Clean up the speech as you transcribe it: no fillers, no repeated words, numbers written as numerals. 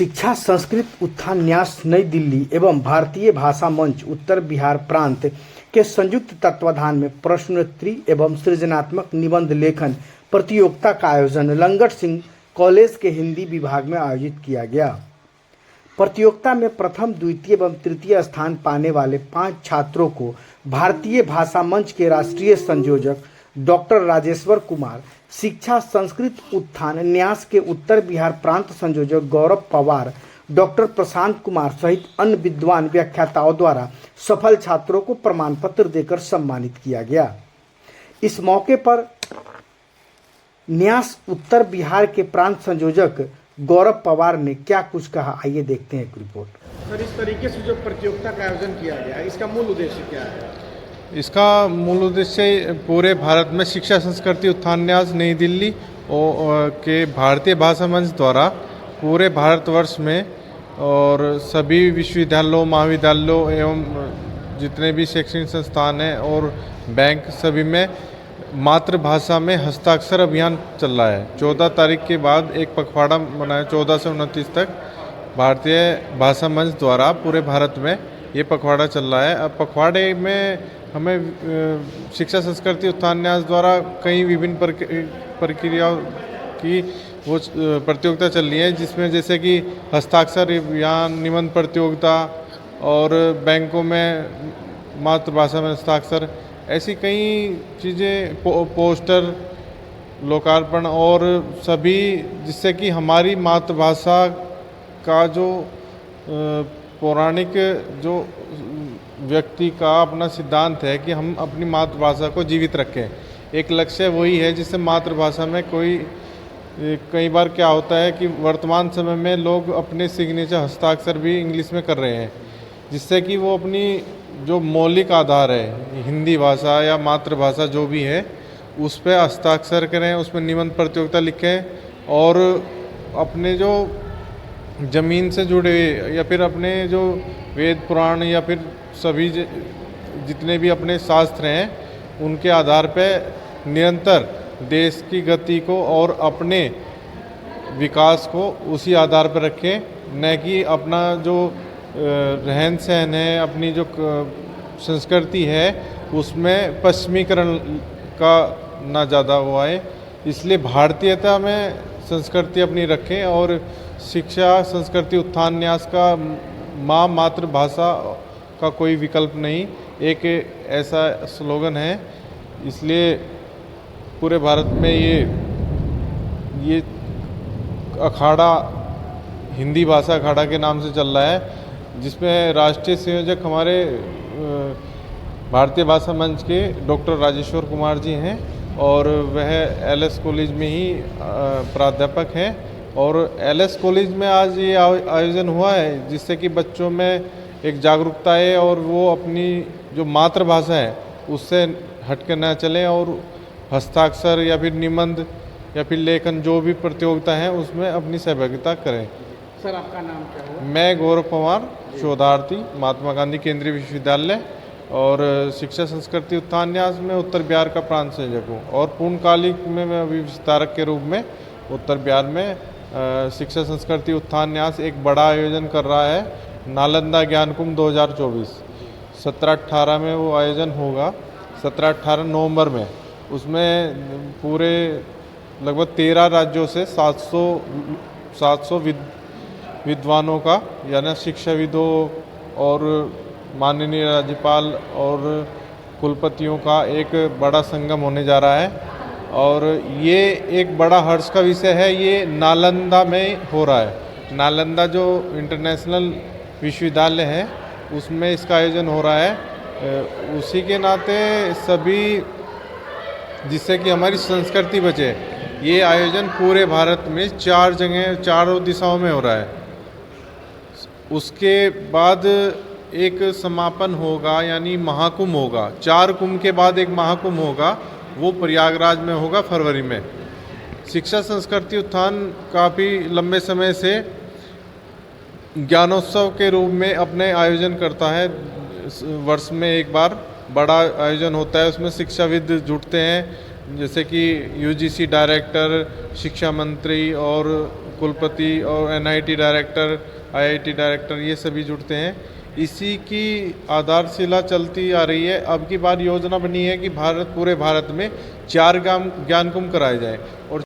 शिक्षा संस्कृत उत्थान न्यास नई दिल्ली एवं भारतीय भाषा मंच उत्तर बिहार प्रांत के संयुक्त तत्वाधान में प्रश्नोत्तरी एवं सृजनात्मक निबंध लेखन प्रतियोगिता का आयोजन लंगट सिंह कॉलेज के हिंदी विभाग में आयोजित किया गया। प्रतियोगिता में प्रथम, द्वितीय एवं तृतीय स्थान पाने वाले 5 छात्रों को भारतीय भाषा मंच के राष्ट्रीय संयोजक डॉक्टर राजेश्वर कुमार, शिक्षा संस्कृत उत्थान न्यास के उत्तर बिहार प्रांत संयोजक गौरव पवार, डॉक्टर प्रशांत कुमार सहित अन्य विद्वान व्याख्याताओं द्वारा सफल छात्रों को प्रमाण पत्र देकर सम्मानित किया गया। इस मौके पर न्यास उत्तर बिहार के प्रांत संयोजक गौरव पवार ने क्या कुछ कहा, आइए देखते हैं एक रिपोर्ट। सर, इस तरीके से जो प्रतियोगिता का आयोजन किया गया है, इसका मूल उद्देश्य क्या है? इसका मूल उद्देश्य पूरे भारत में शिक्षा संस्कृति उत्थान न्यास नई दिल्ली के भारतीय भाषा मंच द्वारा पूरे भारतवर्ष में और सभी विश्वविद्यालयों, महाविद्यालयों एवं जितने भी शैक्षणिक संस्थान हैं और बैंक सभी में मातृभाषा में हस्ताक्षर अभियान चल रहा है। 14 तारीख के बाद एक पखवाड़ा मनाया, 14 से 29 तक भारतीय भाषा मंच द्वारा पूरे भारत में ये पखवाड़ा चल रहा है। अब पखवाड़े में हमें शिक्षा संस्कृति उत्थान न्यास द्वारा कई विभिन्न प्रक्रियाओं की वो प्रतियोगिता चल रही है, जिसमें जैसे कि हस्ताक्षर अभियान, निबंध प्रतियोगिता और बैंकों में मातृभाषा में हस्ताक्षर, ऐसी कई चीज़ें, पोस्टर लोकार्पण और सभी, जिससे कि हमारी मातृभाषा का जो पौराणिक जो व्यक्ति का अपना सिद्धांत है कि हम अपनी मातृभाषा को जीवित रखें। एक लक्ष्य वही है, जिससे मातृभाषा में कई बार क्या होता है कि वर्तमान समय में लोग अपने सिग्नेचर हस्ताक्षर भी इंग्लिश में कर रहे हैं, जिससे कि वो अपनी जो मौलिक आधार है हिंदी भाषा या मातृभाषा जो भी है उस पर हस्ताक्षर करें, उसमें निबंध प्रतियोगिता लिखें और अपने जो ज़मीन से जुड़े या फिर अपने जो वेद पुराण या फिर सभी जितने भी अपने शास्त्र हैं उनके आधार पर निरंतर देश की गति को और अपने विकास को उसी आधार पर रखें, न कि अपना जो रहन सहन है, अपनी जो संस्कृति है उसमें पश्चिमीकरण का ना ज़्यादा वो आए। इसलिए भारतीयता में संस्कृति अपनी रखें और शिक्षा संस्कृति उत्थान न्यास का माँ मातृभाषा का कोई विकल्प नहीं, एक ऐसा स्लोगन है। इसलिए पूरे भारत में ये अखाड़ा हिंदी भाषा अखाड़ा के नाम से चल रहा है, जिसमें राष्ट्रीय संयोजक हमारे भारतीय भाषा मंच के डॉक्टर राजेश्वर कुमार जी हैं और वह एलएस कॉलेज में ही प्राध्यापक हैं। और एलएस कॉलेज में आज ये आयोजन हुआ है, जिससे कि बच्चों में एक जागरूकता है और वो अपनी जो मातृभाषा है उससे हटकर न चलें और हस्ताक्षर या फिर निबंध या फिर लेखन जो भी प्रतियोगिता है उसमें अपनी सहभागिता करें। सर, आपका नाम क्या हुआ? मैं गौरव पवार, शोधार्थी, महात्मा गांधी केंद्रीय विश्वविद्यालय और शिक्षा संस्कृति उत्थान न्यास में उत्तर बिहार का प्रांत संयोजक हूँ और पूर्णकालिक में मैं अभी विस्तारक के रूप में उत्तर बिहार में शिक्षा संस्कृति उत्थान न्यास एक बड़ा आयोजन कर रहा है, नालंदा ज्ञान कुंभ 2024। 17-18 में वो आयोजन होगा, 17-18 नवंबर में। उसमें पूरे लगभग 13 राज्यों से 700 विद्वानों का यानी शिक्षाविदों और माननीय राज्यपाल और कुलपतियों का एक बड़ा संगम होने जा रहा है और ये एक बड़ा हर्ष का विषय है। ये नालंदा में हो रहा है। नालंदा जो इंटरनेशनल विश्वविद्यालय है उसमें इसका आयोजन हो रहा है। उसी के नाते सभी, जिससे कि हमारी संस्कृति बचे, ये आयोजन पूरे भारत में 4 जगह 4 दिशाओं में हो रहा है। उसके बाद एक समापन होगा यानी महाकुंभ होगा, 4 कुंभ के बाद एक महाकुंभ होगा, वो प्रयागराज में होगा फरवरी में। शिक्षा संस्कृति उत्थान काफ़ी लंबे समय से ज्ञानोत्सव के रूप में अपने आयोजन करता है। वर्ष में एक बार बड़ा आयोजन होता है, उसमें शिक्षाविद जुटते हैं, जैसे कि यूजीसी डायरेक्टर, शिक्षा मंत्री और कुलपति और NIT डायरेक्टर, IIT डायरेक्टर ये सभी जुड़ते हैं। इसी की आधारशिला चलती आ रही है। अब की बार योजना बनी है कि पूरे भारत में 4 ज्ञान कुंभ कराए जाए और